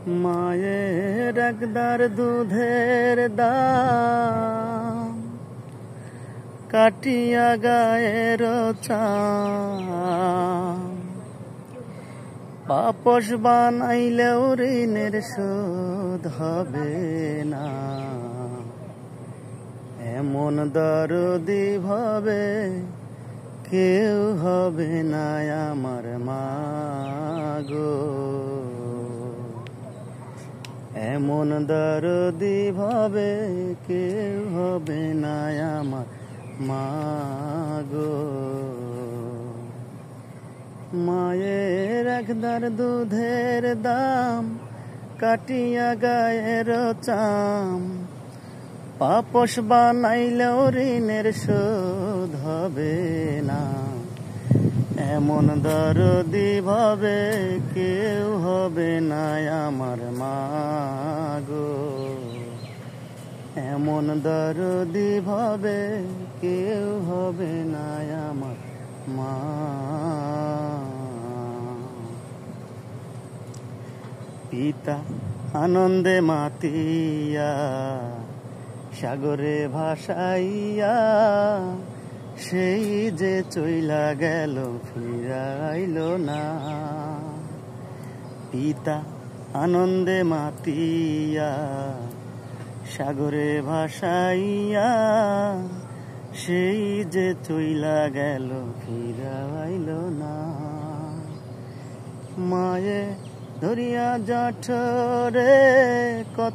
মায়ের একদার দুধের দাম কাটিয়া গায়ের চাম পাপস বানাইলেও ঋণের শোধ হবে না। এমন দরদি ভাবে কেউ হবে না আমার মা গো। এমন দরদি ভাবে কেউ হবে না আমার মা গো। মায়ের একদার দুধের দাম কাটিয়া গায়ের চাম পাপস বানাইলেও ঋণের শোধ হবে না। এমন দরদি ভাবে কেউ হবে না আমার মা গো। এমন দরদি ভাবে কেউ হবে না আমার মা। পিতা আনন্দে মাতিয়া সাগরে ভাসাইয়া সেই যে চইলা গেল ফিরাইল না। পিতা আনন্দে মাতিয়া সাগরে ভাসাইয়া সেই যে চইলা গেল ফিরাইল না। মায়ে ধরিয়া জঠরে কত